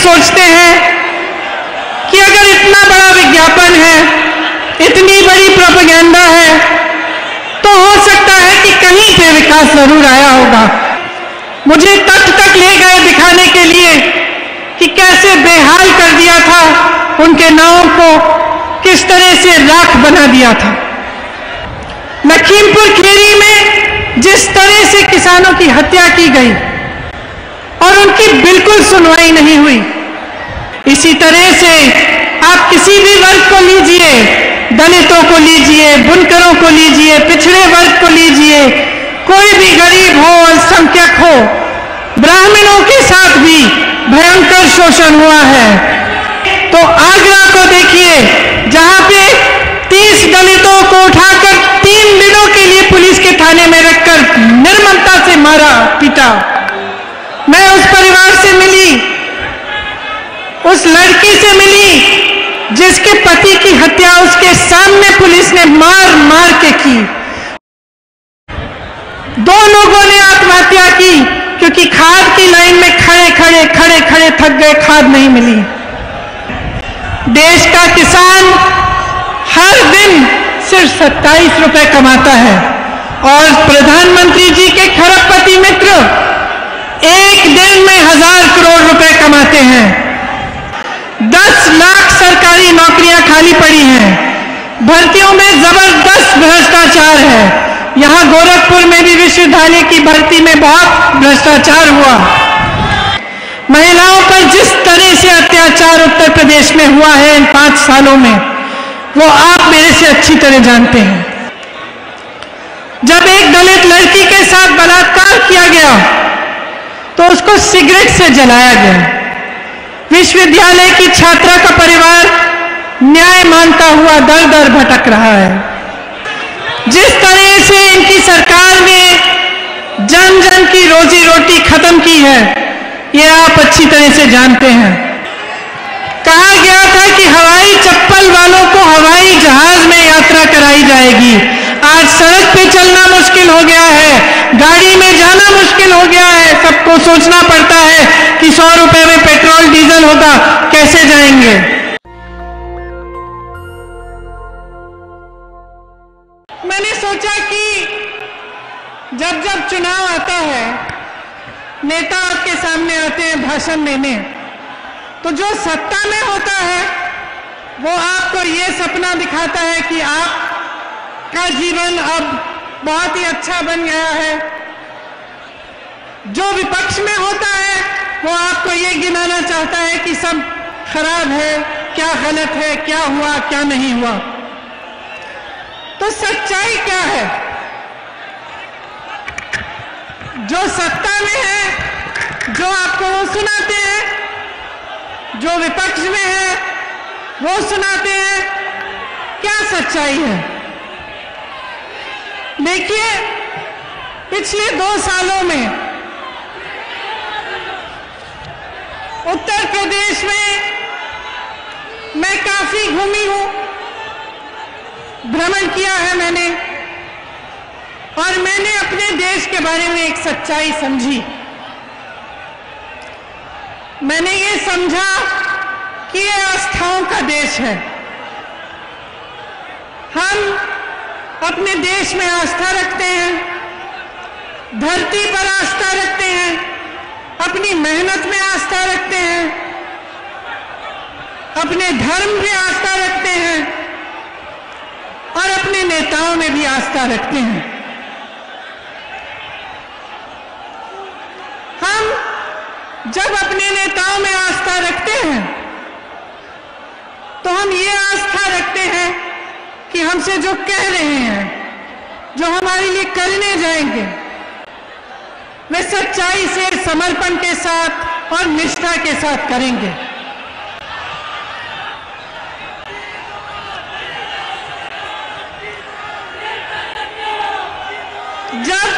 सोचते हैं कि अगर इतना बड़ा विज्ञापन है, इतनी बड़ी प्रोपेगेंडा है, तो हो सकता है कि कहीं पे विकास जरूर आया होगा। मुझे तट तक ले गए दिखाने के लिए कि कैसे बेहाल कर दिया था उनके नावों को, किस तरह से राख बना दिया था। लखीमपुर खीरी में जिस तरह से किसानों की हत्या की गई और उनकी बिल्कुल सुनवाई नहीं हुई, इसी तरह से आप किसी भी वर्ग को लीजिए, दलितों को लीजिए, बुनकरों को लीजिए, पिछड़े वर्ग को लीजिए, कोई भी गरीब हो, अल्पसंख्यक हो, ब्राह्मणों के साथ भी भयंकर शोषण हुआ है। तो आगरा को देखिए, जहां पे 30 दलितों को उठाकर 3 दिनों के लिए पुलिस के थाने में रखकर निर्ममता से मारा पीटा। मैं उस परिवार से मिली, उस लड़की से मिली जिसके पति की हत्या उसके सामने पुलिस ने मार मार के की। 2 लोगों ने आत्महत्या की क्योंकि खाद की लाइन में खड़े खड़े थक गए, खाद नहीं मिली। देश का किसान हर दिन सिर्फ 27 रुपए कमाता है और प्रधानमंत्री जी के खरबपति मित्र एक दिन में 1000 करोड़ रुपए कमाते हैं। 10 लाख सरकारी नौकरियां खाली पड़ी हैं। भर्तियों में जबरदस्त भ्रष्टाचार है। यहां गोरखपुर में भी विश्वविद्यालय की भर्ती में बहुत भ्रष्टाचार हुआ। महिलाओं पर जिस तरह से अत्याचार उत्तर प्रदेश में हुआ है इन 5 सालों में, वो आप मेरे से अच्छी तरह जानते हैं। जब एक दलित लड़की के साथ बलात्कार किया गया तो उसको सिगरेट से जलाया गया। विश्वविद्यालय की छात्रा का परिवार न्याय मांगता हुआ दर दर भटक रहा है। जिस तरह से इनकी सरकार ने जन जन की रोजी रोटी खत्म की है, ये आप अच्छी तरह से जानते हैं। कहा गया था कि हवाई चप्पल वालों को हवाई जहाज में यात्रा कराई जाएगी। आज सड़क पे चलना मुश्किल हो गया है, गाड़ी में जाना मुश्किल हो गया है। सबको सोचना पड़ता है कि 100 रुपए में पेट्रोल डीजल होगा, कैसे जाएंगे। मैंने सोचा कि जब जब चुनाव आता है, नेता आपके सामने आते हैं भाषण देने, तो जो सत्ता में होता है वो आपको ये सपना दिखाता है कि आपका जीवन अब बहुत ही अच्छा बन गया है। जो विपक्ष में होता है वो आपको ये गिनाना चाहता है कि सब खराब है, क्या गलत है, क्या हुआ, क्या नहीं हुआ। तो सच्चाई क्या है? जो सत्ता में है, जो आपको वो सुनाते हैं, जो विपक्ष में है वो सुनाते हैं। क्या सच्चाई है? देखिए, पिछले 2 सालों में उत्तर प्रदेश में मैं काफी घूमी हूं, भ्रमण किया है मैंने, और मैंने अपने देश के बारे में एक सच्चाई समझी। मैंने ये समझा कि ये आस्थाओं का देश है। हम अपने देश में आस्था रखते हैं, धरती पर आस्था रखते हैं, अपनी मेहनत में आस्था रखते हैं, अपने धर्म में आस्था रखते हैं और अपने नेताओं में भी आस्था रखते हैं। हम जब अपने नेताओं में आस्था रखते हैं तो हम ये आस्था रखते हैं कि हमसे जो कह रहे हैं, जो हमारे लिए करने जाएंगे, वे सच्चाई से, समर्पण के साथ और निष्ठा के साथ करेंगे। जब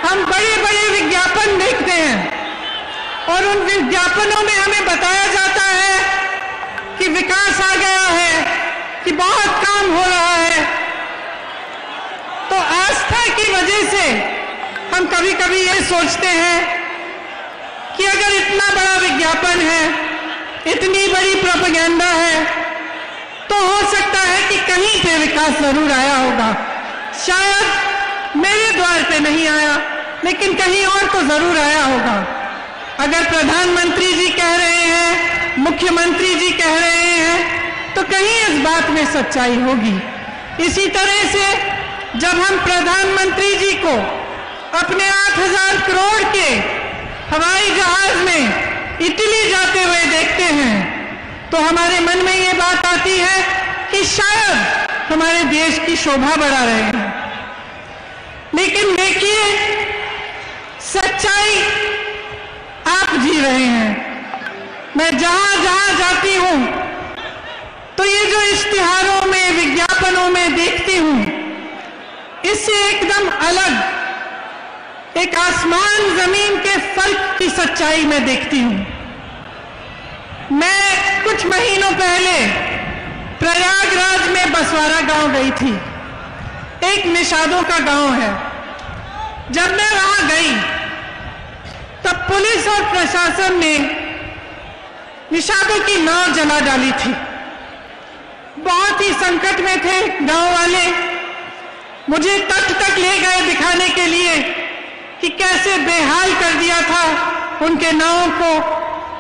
हम बड़े बड़े विज्ञापन देखते हैं और उन विज्ञापनों में हमें बताया जाता है कि विकास आ गया है, कि बहुत काम हो रहा है, तो आस्था की वजह से हम कभी कभी ये सोचते हैं कि अगर इतना बड़ा विज्ञापन है, इतनी बड़ी प्रोपेगेंडा है, तो हो सकता है कि कहीं पे विकास जरूर आया होगा। शायद मेरे द्वार पे नहीं आया, लेकिन कहीं और तो जरूर आया होगा। अगर प्रधानमंत्री जी कह रहे हैं, मुख्यमंत्री जी कह रहे हैं, तो कहीं इस बात में सच्चाई होगी। इसी तरह से जब हम प्रधानमंत्री जी को अपने 8,000 करोड़ के हवाई जहाज में इटली जाते हुए देखते हैं, तो हमारे मन में ये बात आती है कि शायद हमारे देश की शोभा बढ़ा रहे हैं। लेकिन देखिए, सच्चाई आप जी रहे हैं। मैं जहां जहां जाती हूं, तो ये जो इश्तिहारों में, विज्ञापनों में देखती हूं, इससे एकदम अलग एक आसमान जमीन के फर्क की सच्चाई में देखती हूं। मैं कुछ महीनों पहले प्रयागराज में बसवारा गांव गई थी। एक निषादों का गांव है। जब मैं वहां गई, तब पुलिस और प्रशासन ने निषादों की नाव जला डाली थी। बहुत ही संकट में थे गांव वाले। मुझे तट तक ले गए दिखाने के लिए कि कैसे बेहाल कर दिया था उनके नाव को,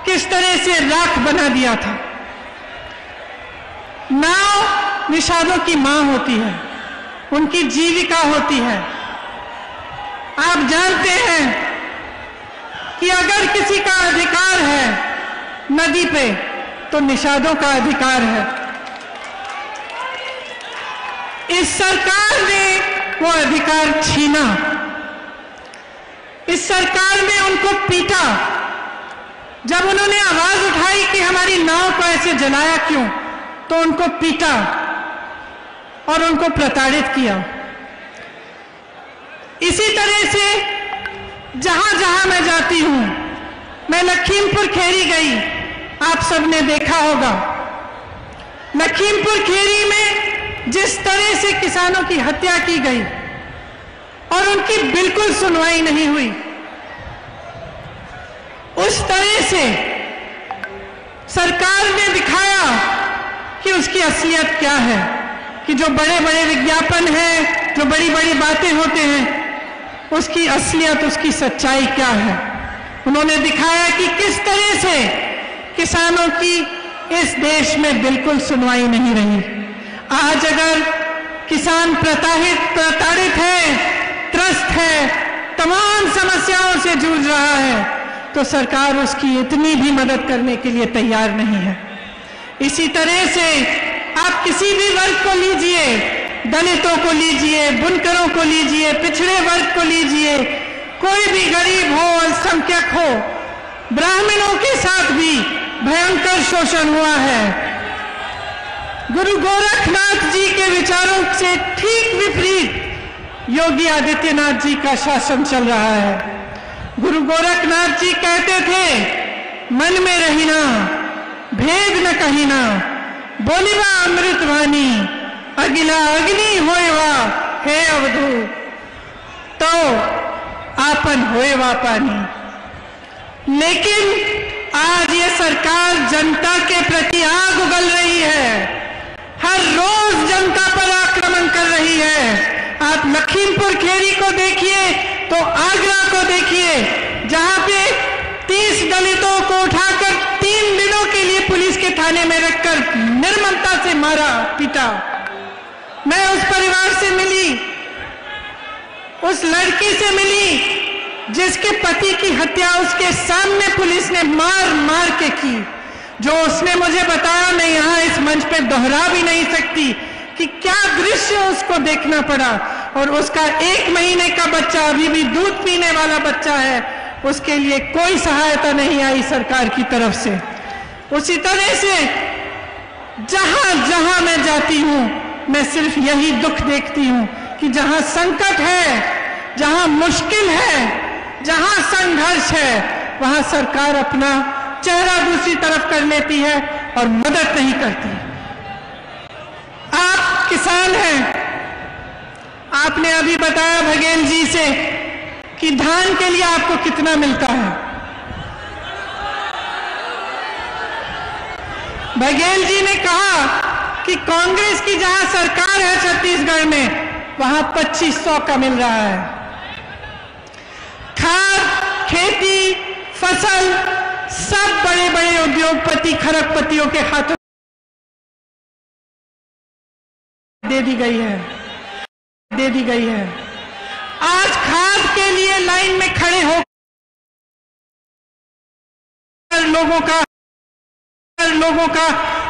किस तरह से राख बना दिया था। नाव निषादों की मां होती है, उनकी जीविका होती है। आप जानते हैं कि अगर किसी का अधिकार है नदी पे, तो निषादों का अधिकार है। इस सरकार ने वो अधिकार छीना। इस सरकार ने उनको पीटा। जब उन्होंने आवाज उठाई कि हमारी नाव को ऐसे जलाया क्यों, तो उनको पीटा और उनको प्रताड़ित किया। इसी तरह से जहां जहां मैं जाती हूं, मैं लखीमपुर खेरी गई, आप सबने देखा होगा। लखीमपुर खेरी में जिस तरह से किसानों की हत्या की गई और उनकी बिल्कुल सुनवाई नहीं हुई, उस तरह से सरकार ने दिखाया कि उसकी असलियत क्या है, कि जो बड़े बड़े विज्ञापन हैं, जो बड़ी बड़ी बातें होते हैं, उसकी असलियत, उसकी सच्चाई क्या है। उन्होंने दिखाया कि किस तरह से किसानों की इस देश में बिल्कुल सुनवाई नहीं रही। आज अगर किसान प्रताड़ित है, त्रस्त है, तमाम समस्याओं से जूझ रहा है, तो सरकार उसकी इतनी भी मदद करने के लिए तैयार नहीं है। इसी तरह से आप किसी भी वर्ग को लीजिए, दलितों को लीजिए, बुनकरों को लीजिए, पिछड़े वर्ग को लीजिए, कोई भी गरीब हो, अल्पसंख्यक हो, ब्राह्मणों के साथ भी भयंकर शोषण हुआ है। गुरु गोरखनाथ जी के विचारों से ठीक विपरीत योगी आदित्यनाथ जी का शासन चल रहा है। गुरु गोरखनाथ जी कहते थे, मन में रहिना, भेद न कहिना, बोलिवा अमृत वाणी, अगिला अग्नि होएवा हे अवधू, तो आपन होएवा पानी। लेकिन आज ये सरकार जनता के प्रति आग उगल रही है, हर रोज जनता पर आक्रमण कर रही है। आप लखीमपुर खेरी को देखिए, तो आगरा को देखिए, जहां पे 30 दलितों को उठाकर 3 दिनों के लिए पुलिस के थाने में रखकर निर्ममता से मारा, पीटा। मैं उस परिवार से मिली, उस लड़की से मिली जिसके पति की हत्या उसके सामने पुलिस ने मार मार के की। जो उसने मुझे बताया, मैं यहां इस मंच पे दोहरा भी नहीं सकती कि क्या दृश्य उसको देखना पड़ा। और उसका 1 महीने का बच्चा, अभी भी दूध पीने वाला बच्चा है, उसके लिए कोई सहायता नहीं आई सरकार की तरफ से। उसी तरह से जहां जहां मैं जाती हूं, मैं सिर्फ यही दुख देखती हूं कि जहां संकट है, जहां मुश्किल है, जहां संघर्ष है, वहां सरकार अपना चेहरा दूसरी तरफ कर लेती है और मदद नहीं करती। आप किसान हैं, आपने अभी बताया बघेल जी से कि धान के लिए आपको कितना मिलता है। बघेल जी ने कहा कि कांग्रेस की जहां सरकार है छत्तीसगढ़ में वहां 2500 का मिल रहा है। खाद, खेती, फसल सब बड़े बड़े उद्योगपति खरबपतियों के हाथों दे दी गई है। आज खाद के लिए लाइन में खड़े होकर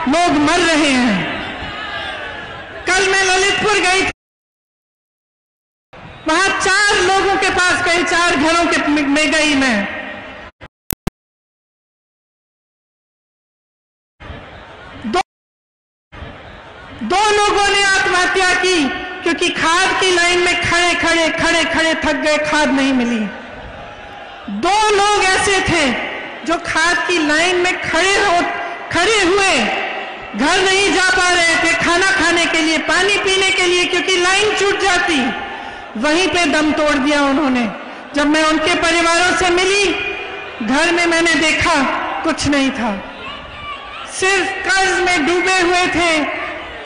लोग मर रहे हैं। कल मैं ललितपुर गई थी, वहां 4 लोगों के पास गई, 4 घरों के में गई मैं। दो लोगों ने आत्महत्या की क्योंकि खाद की लाइन में खड़े थक गए, खाद नहीं मिली। 2 लोग ऐसे थे जो खाद की लाइन में खड़े हुए घर नहीं जा पा रहे थे, खाना खाने के लिए, पानी पीने के लिए, क्योंकि लाइन छूट जाती। वहीं पे दम तोड़ दिया उन्होंने। जब मैं उनके परिवारों से मिली, घर में मैंने देखा कुछ नहीं था, सिर्फ कर्ज में डूबे हुए थे।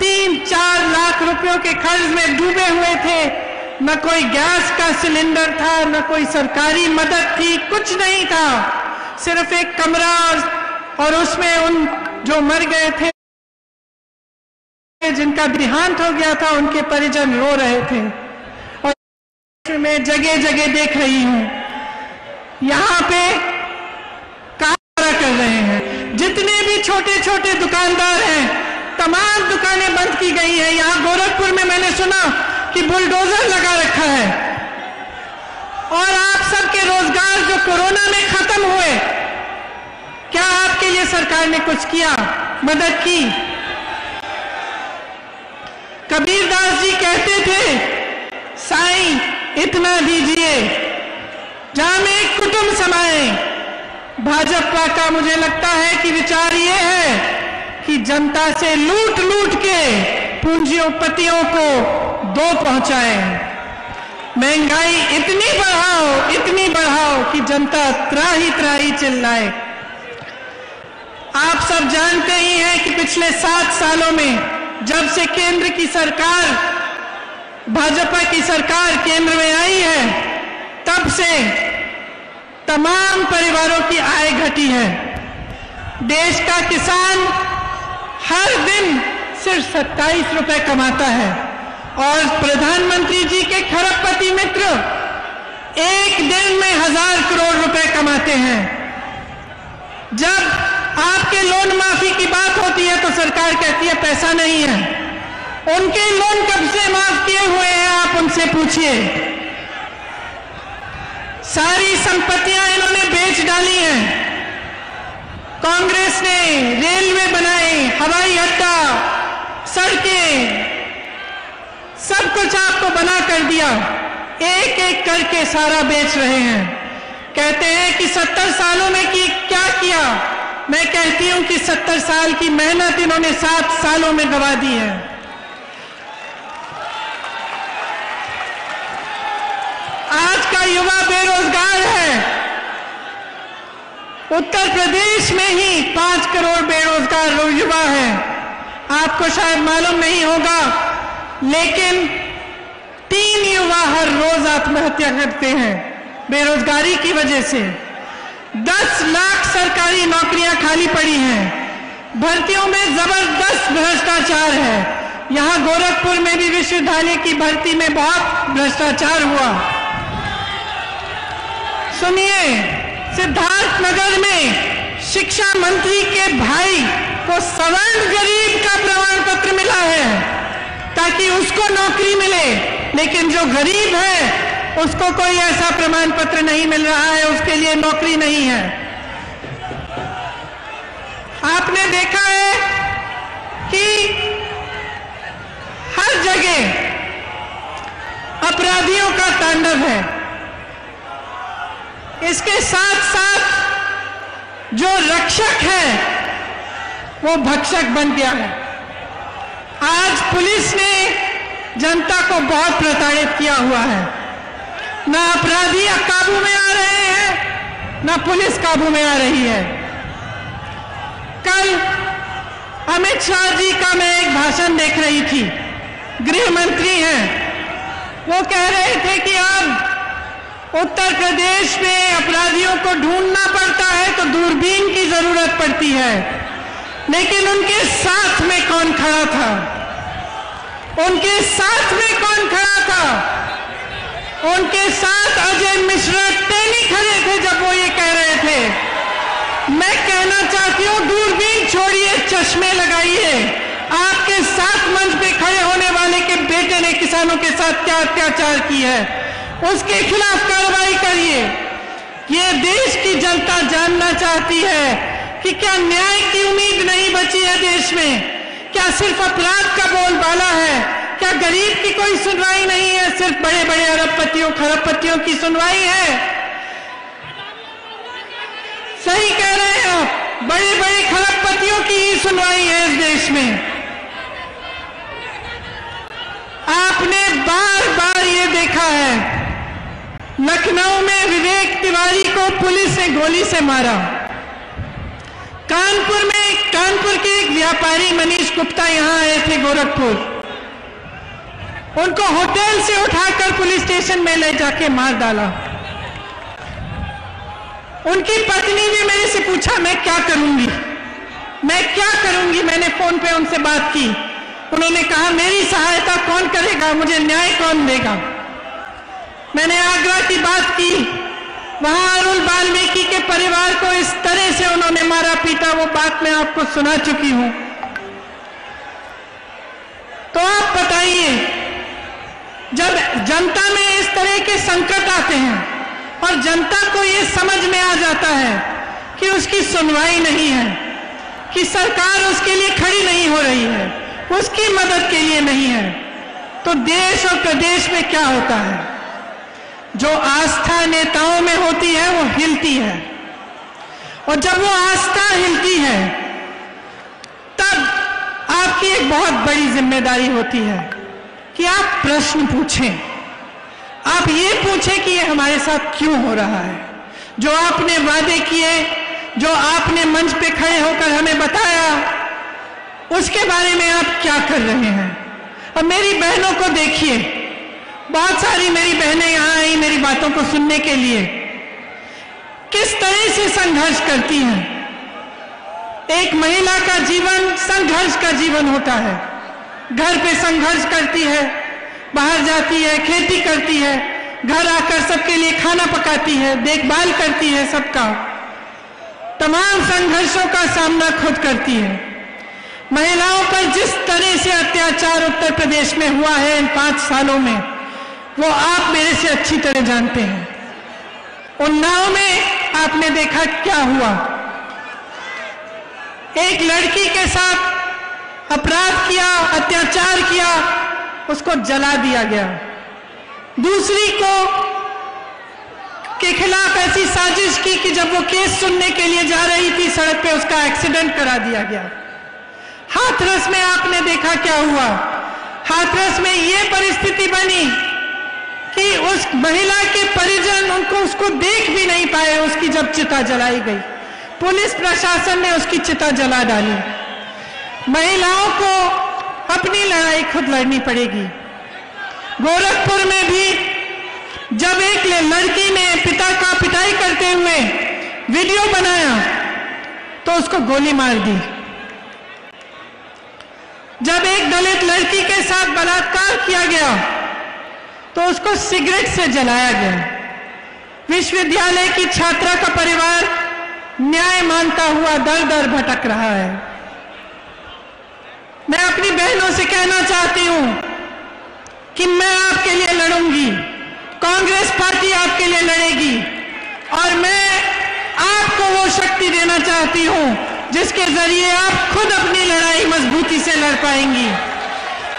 3-4 लाख रुपयों के कर्ज में डूबे हुए थे। न कोई गैस का सिलेंडर था, न कोई सरकारी मदद थी, कुछ नहीं था। सिर्फ एक कमरा और उसमें उन जो मर गए थे, जिनका देहांत हो गया था, उनके परिजन रो रहे थे। और मैं जगह जगह देख रही हूं, यहां पे काम कर रहे हैं। जितने भी छोटे छोटे दुकानदार हैं, तमाम दुकानें बंद की गई हैं। यहां गोरखपुर में मैंने सुना कि बुलडोजर लगा रखा है। और आप सबके रोजगार जो कोरोना में खत्म हुए, क्या आपके लिए सरकार ने कुछ किया, मदद की? कबीरदास जी कहते थे, साईं इतना दीजिए जामे कुटुंब समाए। भाजपा का मुझे लगता है कि विचार ये है कि जनता से लूट के पूंजीपतियों को दो पहुंचाए। महंगाई इतनी बढ़ाओ कि जनता त्राही चिल्लाए। आप सब जानते ही हैं कि पिछले 7 सालों में जब से केंद्र की सरकार, भाजपा की सरकार केंद्र में आई है, तब से तमाम परिवारों की आय घटी है। देश का किसान हर दिन सिर्फ 27 रुपए कमाता है और प्रधानमंत्री जी के खरबपति मित्र एक दिन में 1000 करोड़ रुपए कमाते हैं। जब आपके लोन माफी की बात होती है तो सरकार कहती है पैसा नहीं है। उनके लोन कब से माफ किए हुए हैं, आप उनसे पूछिए। सारी संपत्तियां इन्होंने बेच डाली हैं। कांग्रेस ने रेलवे बनाए, हवाई अड्डा, सड़कें, सब कुछ आपको बना कर दिया। एक एक करके सारा बेच रहे हैं। कहते हैं कि 70 सालों में क्या किया। मैं कहती हूं कि 70 साल की मेहनत इन्होंने 7 सालों में गवा दी है। आज का युवा बेरोजगार है। उत्तर प्रदेश में ही 5 करोड़ बेरोजगार युवा हैं। आपको शायद मालूम नहीं होगा, लेकिन 3 युवा हर रोज आत्महत्या करते हैं बेरोजगारी की वजह से। 10 लाख सरकारी नौकरियां खाली पड़ी हैं। भर्तियों में जबरदस्त भ्रष्टाचार है। यहां गोरखपुर में भी विश्वविद्यालय की भर्ती में बहुत भ्रष्टाचार हुआ। सुनिए, सिद्धार्थनगर में शिक्षा मंत्री के भाई को सवर्ण गरीब का प्रमाण पत्र मिला है ताकि उसको नौकरी मिले, लेकिन जो गरीब है उसको कोई ऐसा प्रमाण पत्र नहीं मिल रहा है, उसके लिए नौकरी नहीं है। आपने देखा है कि हर जगह अपराधियों का तांडव है। इसके साथ साथ जो रक्षक है वो भक्षक बन गया है। आज पुलिस ने जनता को बहुत प्रताड़ित किया हुआ है। ना अपराधी काबू में आ रहे हैं, ना पुलिस काबू में आ रही है। कल अमित शाह जी का मैं एक भाषण देख रही थी, गृह मंत्री हैं, वो कह रहे थे कि अब उत्तर प्रदेश में अपराधियों को ढूंढना पड़ता है तो दूरबीन की जरूरत पड़ती है, लेकिन उनके साथ में कौन खड़ा था? उनके साथ में कौन खड़ा था? उनके साथ अजय मिश्रा टेनी खड़े थे जब वो ये कह रहे थे। मैं कहना चाहती हूं, दूरबीन छोड़िए, चश्मे लगाइए। आपके साथ मंच पे खड़े होने वाले के बेटे ने किसानों के साथ क्या अत्याचार की है, उसके खिलाफ कार्रवाई करिए। ये देश की जनता जानना चाहती है कि क्या न्याय की उम्मीद नहीं बची है देश में? क्या सिर्फ अपराध का बोलबाला है? क्या गरीब की कोई सुनवाई नहीं है? सिर्फ बड़े बड़े अरबपतियों खरबपतियों की सुनवाई है? सही कह रहे हैं आप, बड़े बड़े खरबपतियों की ही सुनवाई है इस देश में। आपने बार बार ये देखा है, लखनऊ में विवेक तिवारी को पुलिस ने गोली से मारा। कानपुर के एक व्यापारी मनीष गुप्ता यहां आए थे गोरखपुर, उनको होटल से उठाकर पुलिस स्टेशन में ले जाके मार डाला। उनकी पत्नी ने मेरे से पूछा, मैं क्या करूंगी, मैं क्या करूंगी? मैंने फोन पे उनसे बात की, उन्होंने कहा मेरी सहायता कौन करेगा, मुझे न्याय कौन देगा? मैंने आगरा की बात की, वहां अरुण वाल्मीकि के परिवार को इस तरह से उन्होंने मारा पीटा, वो बात मैं आपको सुना चुकी हूं। तो आप बताइए, जब जनता में इस तरह के संकट आते हैं और जनता को ये समझ में आ जाता है कि उसकी सुनवाई नहीं है, कि सरकार उसके लिए खड़ी नहीं हो रही है, उसकी मदद के लिए नहीं है, तो देश और प्रदेश में क्या होता है? जो आस्था नेताओं में होती है वो हिलती है, और जब वो आस्था हिलती है तब आपकी एक बहुत बड़ी जिम्मेदारी होती है कि आप प्रश्न पूछें। आप ये पूछें कि ये हमारे साथ क्यों हो रहा है। जो आपने वादे किए, जो आपने मंच पे खड़े होकर हमें बताया, उसके बारे में आप क्या कर रहे हैं? अब मेरी बहनों को देखिए, बहुत सारी मेरी बहनें यहां आई मेरी बातों को सुनने के लिए, किस तरह से संघर्ष करती हैं। एक महिला का जीवन संघर्ष का जीवन होता है। घर पे संघर्ष करती है, बाहर जाती है, खेती करती है, घर आकर सबके लिए खाना पकाती है, देखभाल करती है, सबका तमाम संघर्षों का सामना खुद करती है। महिलाओं पर जिस तरह से अत्याचार उत्तर प्रदेश में हुआ है इन 5 सालों में, वो आप मेरे से अच्छी तरह जानते हैं। उन्नाव में आपने देखा क्या हुआ, एक लड़की के साथ अपराध किया, अत्याचार किया, उसको जला दिया गया। दूसरी को के खिलाफ ऐसी साजिश की कि जब वो केस सुनने के लिए जा रही थी सड़क पे, उसका एक्सीडेंट करा दिया गया। हाथरस में आपने देखा क्या हुआ। हाथरस में ये परिस्थिति बनी कि उस महिला के परिजन उसको देख भी नहीं पाए, उसकी जब चिता जलाई गई। पुलिस प्रशासन ने उसकी चिता जला डाली। महिलाओं को अपनी लड़ाई खुद लड़नी पड़ेगी। गोरखपुर में भी जब एक लड़की ने पिता का पिटाई करते हुए वीडियो बनाया तो उसको गोली मार दी। जब एक दलित लड़की के साथ बलात्कार किया गया तो उसको सिगरेट से जलाया गया। विश्वविद्यालय की छात्रा का परिवार न्याय मांगता हुआ दर दर भटक रहा है। मैं अपनी बहनों से कहना चाहती हूं कि मैं आपके लिए लड़ूंगी, कांग्रेस पार्टी आपके लिए लड़ेगी, और मैं आपको वो शक्ति देना चाहती हूं जिसके जरिए आप खुद अपनी लड़ाई मजबूती से लड़ पाएंगी।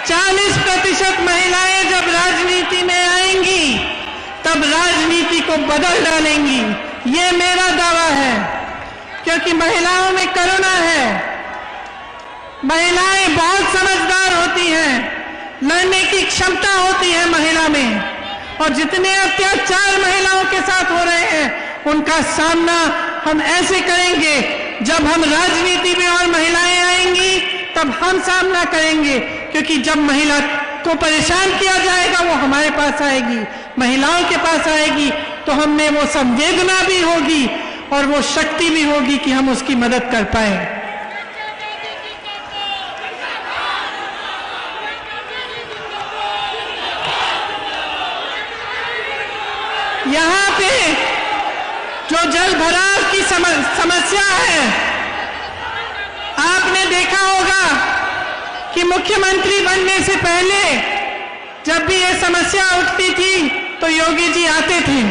40% महिलाएं जब राजनीति में आएंगी तब राजनीति को बदल डालेंगी, ये मेरा दावा है, क्योंकि महिलाओं में करुणा है। महिलाएं बहुत समझदार होती हैं, लड़ने की क्षमता होती है महिला में, और जितने अत्याचार महिलाओं के साथ हो रहे हैं उनका सामना हम ऐसे करेंगे जब हम राजनीति में और महिलाएं आएंगी तब हम सामना करेंगे, क्योंकि जब महिला को परेशान किया जाएगा वो हमारे पास आएगी, महिलाओं के पास आएगी, तो हमने वो संवेदना भी होगी और वो शक्ति भी होगी कि हम उसकी मदद कर पाए। यहाँ पे जो जल भराव की समस्या है, आपने देखा होगा कि मुख्यमंत्री बनने से पहले जब भी ये समस्या उठती थी तो योगी जी आते थे,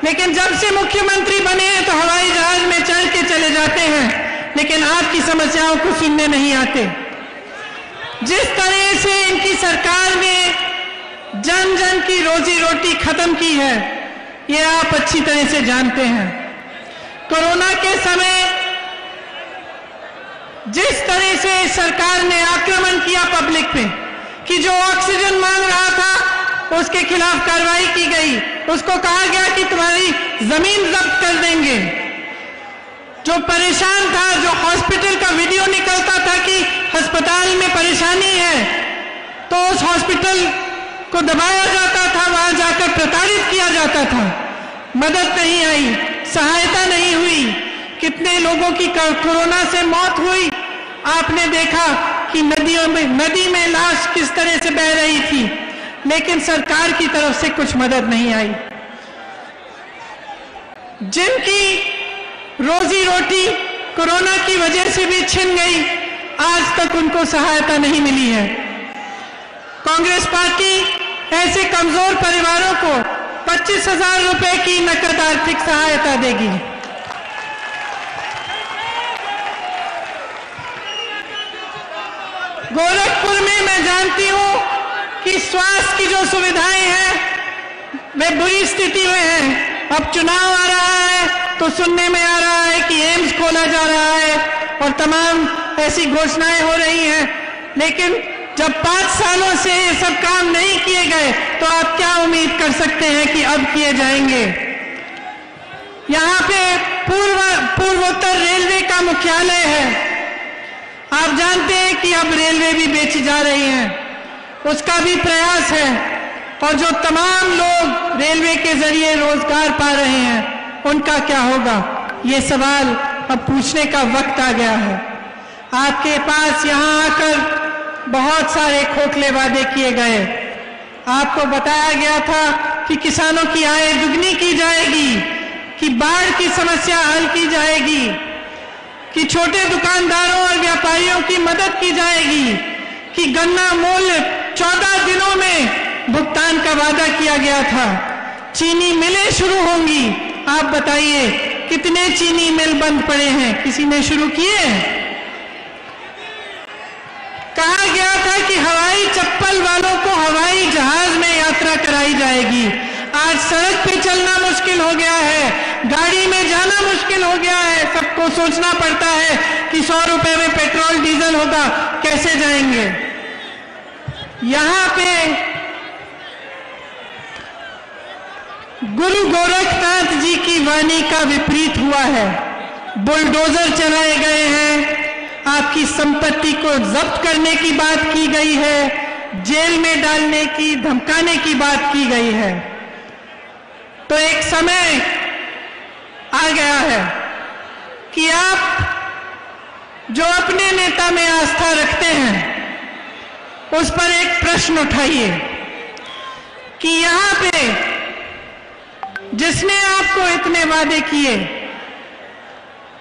लेकिन जब से मुख्यमंत्री बने हैं तो हवाई जहाज में चढ़ के चले जाते हैं, लेकिन आपकी समस्याओं को सुनने नहीं आते। जिस तरह से इनकी सरकार ने जन जन की रोजी रोटी खत्म की है, ये आप अच्छी तरह से जानते हैं। कोरोना के समय जिस तरह से सरकार ने आक्रमण किया पब्लिक पे कि जो ऑक्सीजन मांग रहा था उसके खिलाफ कार्रवाई की गई, उसको कहा गया कि तुम्हारी जमीन जब्त कर देंगे। जो परेशान था, जो हॉस्पिटल का वीडियो निकलता था कि अस्पताल में परेशानी है, तो उस हॉस्पिटल को दबाया जाता था, वहां जाकर प्रताड़ित किया जाता था। मदद नहीं आई, सहायता नहीं हुई, कितने लोगों की कोरोना से मौत हुई। आपने देखा कि नदी में लाश किस तरह से बह रही थी, लेकिन सरकार की तरफ से कुछ मदद नहीं आई। जिनकी रोजी रोटी कोरोना की वजह से भी छिन गई, आज तक उनको सहायता नहीं मिली है। कांग्रेस पार्टी ऐसे कमजोर परिवारों को 25,000 रुपए की नकद आर्थिक सहायता देगी। गोरखपुर में मैं जानती हूं कि स्वास्थ्य की जो सुविधाएं हैं वे बुरी स्थिति में हैं। अब चुनाव आ रहा है तो सुनने में आ रहा है कि एम्स खोला जा रहा है और तमाम ऐसी घोषणाएं हो रही हैं, लेकिन जब 5 सालों से ये सब काम नहीं किए गए तो आप क्या उम्मीद कर सकते हैं कि अब किए जाएंगे। यहाँ पे पूर्वोत्तर रेलवे का मुख्यालय है। आप जानते हैं कि अब रेलवे भी बेची जा रही है, उसका भी प्रयास है, और जो तमाम लोग रेलवे के जरिए रोजगार पा रहे हैं उनका क्या होगा, ये सवाल अब पूछने का वक्त आ गया है। आपके पास यहाँ आकर बहुत सारे खोखले वादे किए गए। आपको बताया गया था कि किसानों की आय दुगनी की जाएगी, कि बाढ़ की समस्या हल की जाएगी, कि छोटे दुकानदारों और व्यापारियों की मदद की जाएगी, कि गन्ना मूल्य 14 दिनों में भुगतान का वादा किया गया था। चीनी मिलें शुरू होंगी। आप बताइए कितने चीनी मिल बंद पड़े हैं, किसी ने शुरू किए? कहा गया था कि हवाई चप्पल वालों को हवाई जहाज में यात्रा कराई जाएगी। आज सड़क पे चलना मुश्किल हो गया है, गाड़ी में जाना मुश्किल हो गया है। सबको सोचना पड़ता है कि 100 रुपए में पेट्रोल डीजल होगा, कैसे जाएंगे। यहाँ पे गुरु गोरखनाथ जी की वाणी का विपरीत हुआ है। बुलडोजर चलाए गए हैं, आपकी संपत्ति को जब्त करने की बात की गई है, जेल में डालने की, धमकाने की बात की गई है। तो एक समय आ गया है कि आप जो अपने नेता में आस्था रखते हैं उस पर एक प्रश्न उठाइए कि यहाँ पे जिसने आपको इतने वादे किए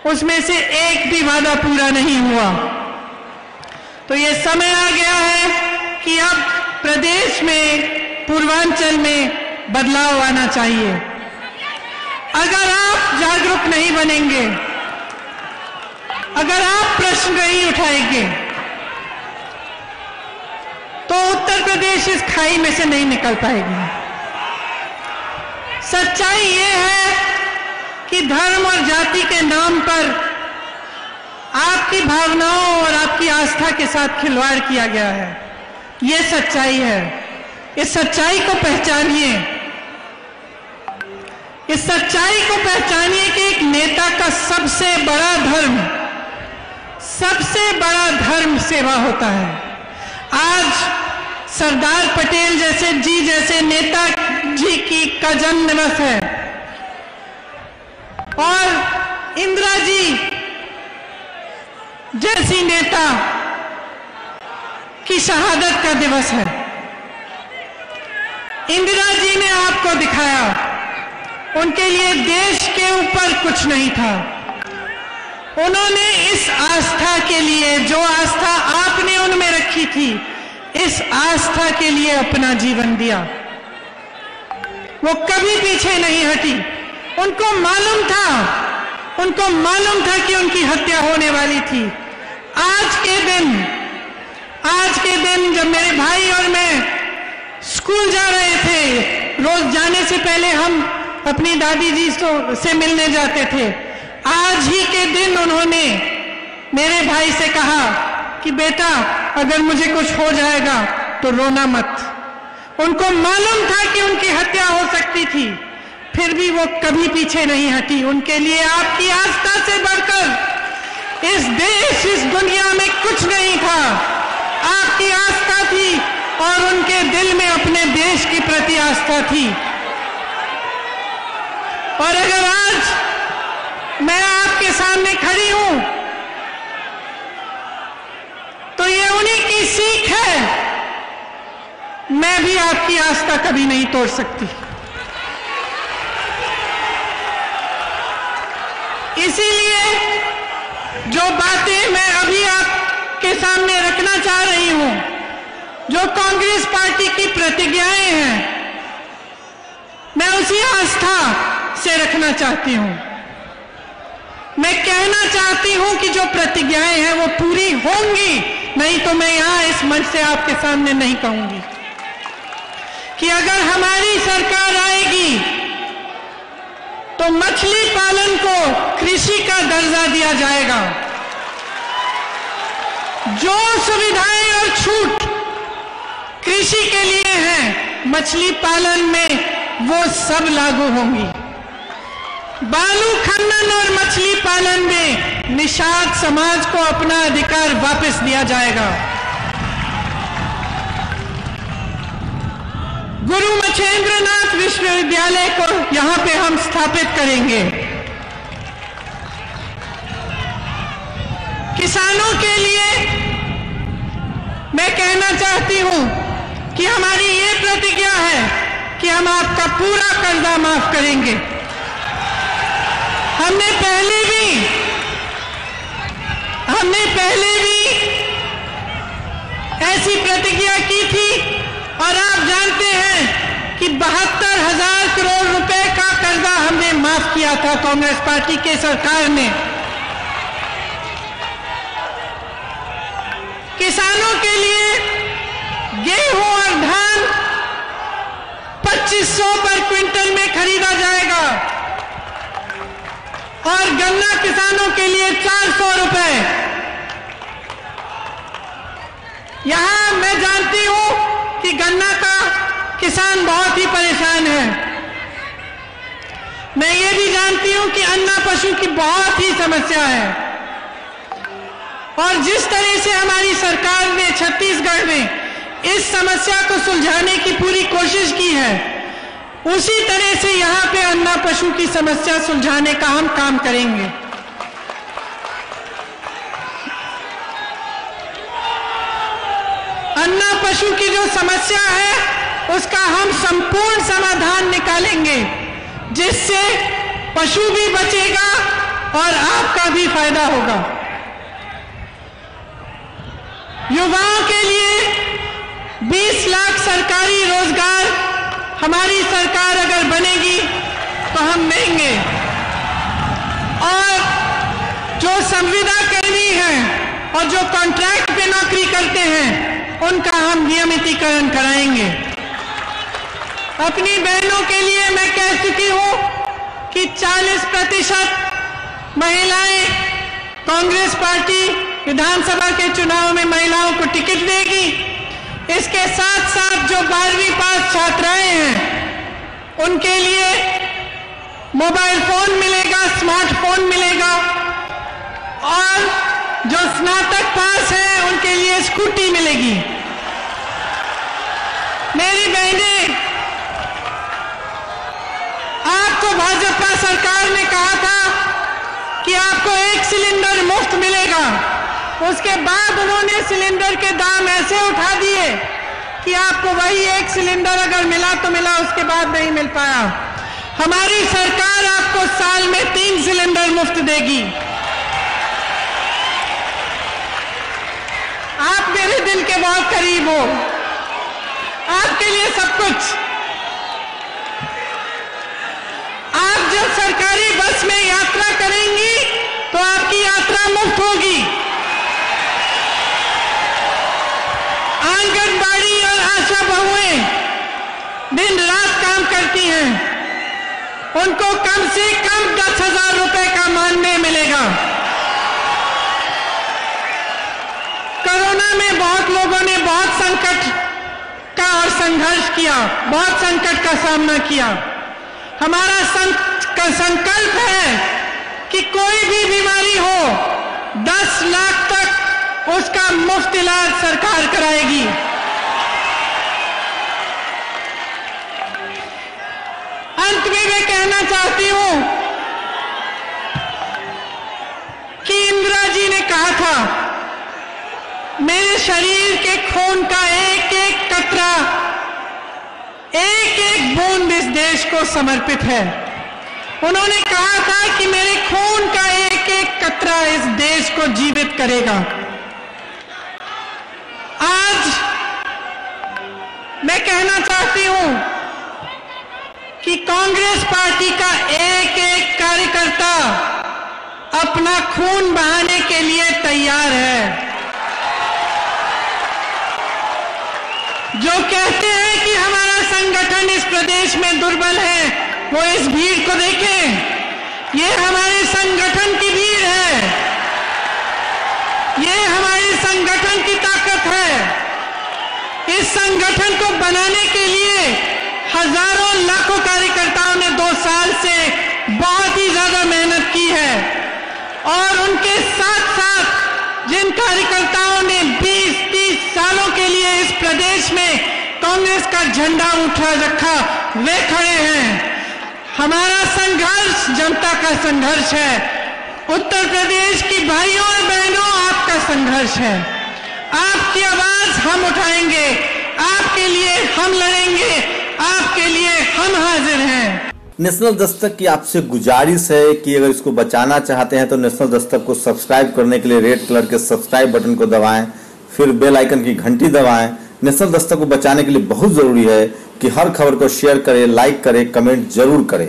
उसमें से एक भी वादा पूरा नहीं हुआ। तो ये समय आ गया है कि अब प्रदेश में, पूर्वांचल में बदलाव आना चाहिए। अगर आप जागरूक नहीं बनेंगे, अगर आप प्रश्न नहीं उठाएंगे, तो उत्तर प्रदेश इस खाई में से नहीं निकल पाएगी। सच्चाई ये है कि धर्म और जाति के नाम पर आपकी भावनाओं और आपकी आस्था के साथ खिलवाड़ किया गया है। ये सच्चाई है। इस सच्चाई को पहचानिए। इस सच्चाई को पहचानिए कि एक नेता का सबसे बड़ा धर्म, सबसे बड़ा धर्म सेवा होता है। आज सरदार पटेल जैसे नेता जी का जन्म दिवस है और इंदिरा जी जैसी नेता की शहादत का दिवस है। इंदिरा जी ने आपको दिखाया, उनके लिए देश के ऊपर कुछ नहीं था। उन्होंने इस आस्था के लिए, जो आस्था आपने उनमें रखी थी, इस आस्था के लिए अपना जीवन दिया। वो कभी पीछे नहीं हटी। उनको मालूम था कि उनकी हत्या होने वाली थी। आज के दिन जब मेरे भाई और मैं स्कूल जा रहे थे, रोज जाने से पहले हम अपनी दादी जी से मिलने जाते थे। आज ही के दिन उन्होंने मेरे भाई से कहा कि बेटा, अगर मुझे कुछ हो जाएगा तो रोना मत। उनको मालूम था कि उनकी हत्या हो सकती थी, फिर भी वो कभी पीछे नहीं हटी। उनके लिए आपकी आस्था से बढ़कर इस देश, इस दुनिया में कुछ नहीं था। आपकी आस्था थी और उनके दिल में अपने देश के प्रति आस्था थी। और अगर आज मैं आपके सामने खड़ी हूं तो ये उन्हीं की सीख है। मैं भी आपकी आस्था कभी नहीं तोड़ सकती। इसीलिए जो बातें मैं अभी आपके सामने रखना चाह रही हूं, जो कांग्रेस पार्टी की प्रतिज्ञाएं हैं, मैं उसी आस्था से रखना चाहती हूं। मैं कहना चाहती हूं कि जो प्रतिज्ञाएं हैं वो पूरी होंगी, नहीं तो मैं यहां इस मंच से आपके सामने नहीं कहूंगी कि अगर हमारी सरकार आएगी तो मछली पालन को कृषि का दर्जा दिया जाएगा। जो सुविधाएं और छूट कृषि के लिए हैं, मछली पालन में वो सब लागू होंगी। बालू खनन और मछली पालन में निषाद समाज को अपना अधिकार वापस दिया जाएगा। गुरु मच्छेंद्रनाथ विश्वविद्यालय को यहां पे हम स्थापित करेंगे। किसानों के लिए मैं कहना चाहती हूं कि हमारी ये प्रतिज्ञा है कि हम आपका पूरा कर्जा माफ करेंगे। हमने पहले भी ऐसी प्रतिज्ञा की थी और आप जानते हैं कि 72,000 करोड़ रुपए का कर्जा हमने माफ किया था कांग्रेस पार्टी के सरकार ने। किसानों के लिए गेहूं और धान 2500 पर क्विंटल में खरीदा जाएगा और गन्ना किसानों के लिए 400 रुपए। यहां मैं जानती हूं कि गन्ना का किसान बहुत ही परेशान है। मैं ये भी जानती हूं कि अन्ना पशु की बहुत ही समस्या है और जिस तरह से हमारी सरकार ने छत्तीसगढ़ में इस समस्या को सुलझाने की पूरी कोशिश की है, उसी तरह से यहां पे अन्ना पशु की समस्या सुलझाने का हम काम करेंगे। अन्ना पशु की जो समस्या है उसका हम संपूर्ण समाधान निकालेंगे, जिससे पशु भी बचेगा और आपका भी फायदा होगा। युवाओं के लिए 20 लाख सरकारी रोजगार हमारी सरकार अगर बनेगी तो हम देंगे और जो संविदा कर्मी हैं और जो कॉन्ट्रैक्ट पे नौकरी करते हैं उनका हम नियमितीकरण कराएंगे। अपनी बहनों के लिए मैं कह चुकी हूं कि 40% महिलाएं कांग्रेस पार्टी विधानसभा के चुनाव में महिलाओं को टिकट देगी। इसके साथ साथ जो 12वीं पास छात्राएं हैं उनके लिए मोबाइल फोन मिलेगा, स्मार्टफोन मिलेगा और जो स्नातक पास है उनके लिए स्कूटी मिलेगी। मेरी बहनें, आपको भाजपा सरकार ने कहा था कि आपको 1 सिलेंडर मुफ्त मिलेगा। उसके बाद उन्होंने सिलेंडर के दाम ऐसे उठा दिए कि आपको वही 1 सिलेंडर अगर मिला तो मिला, उसके बाद नहीं मिल पाया। हमारी सरकार आपको साल में 3 सिलेंडर मुफ्त देगी। आप मेरे दिल के बहुत करीब हो, आपके लिए सब कुछ। आप जब सरकारी बस में यात्रा करेंगी तो आपकी यात्रा मुफ्त होगी। आंगनबाड़ी और आशा बहुएं दिन रात काम करती हैं, उनको कम से कम 10,000 रुपए का मानदेय मिलेगा। कोरोना में बहुत लोगों ने बहुत संकट का और संघर्ष किया, बहुत संकट का सामना किया। हमारा संकल्प है कि कोई भी बीमारी हो 10 लाख तक उसका मुफ्त इलाज सरकार कराएगी। अंत में मैं कहना चाहती हूं कि इंदिरा जी ने कहा था, मेरे शरीर के खून का एक एक कतरा, एक एक बूंद इस देश को समर्पित है। उन्होंने कहा था कि मेरे खून का एक एक कतरा इस देश को जीवित करेगा। आज मैं कहना चाहती हूं कि कांग्रेस पार्टी का एक एक कार्यकर्ता अपना खून बहाने के लिए तैयार है। जो कहते हैं कि हमारा संगठन इस प्रदेश में दुर्बल है, वो इस भीड़ को देखें। ये हमारे संगठन की भीड़ है, ये हमारे संगठन की ताकत है। इस संगठन को बनाने के लिए हजारों लाखों कार्यकर्ताओं ने 2 साल से बहुत ही ज्यादा मेहनत की है, और उनके साथ साथ जिन कार्यकर्ताओं ने 20-30 सालों के लिए इस प्रदेश में कांग्रेस का झंडा उठा रखा, वे खड़े हैं। हमारा संघर्ष जनता का संघर्ष है। उत्तर प्रदेश की भाइयों और बहनों, आपका संघर्ष है। आपकी आवाज हम उठाएंगे, आपके लिए हम लड़ेंगे, आपके लिए हम हाजिर हैं। नेशनल दस्तक की आपसे गुजारिश है कि अगर इसको बचाना चाहते हैं तो नेशनल दस्तक को सब्सक्राइब करने के लिए रेड कलर के सब्सक्राइब बटन को दबाएं, फिर बेल आइकन की घंटी दबाएं। नेशनल दस्तक को बचाने के लिए बहुत जरूरी है कि हर खबर को शेयर करें, लाइक करें, कमेंट जरूर करें।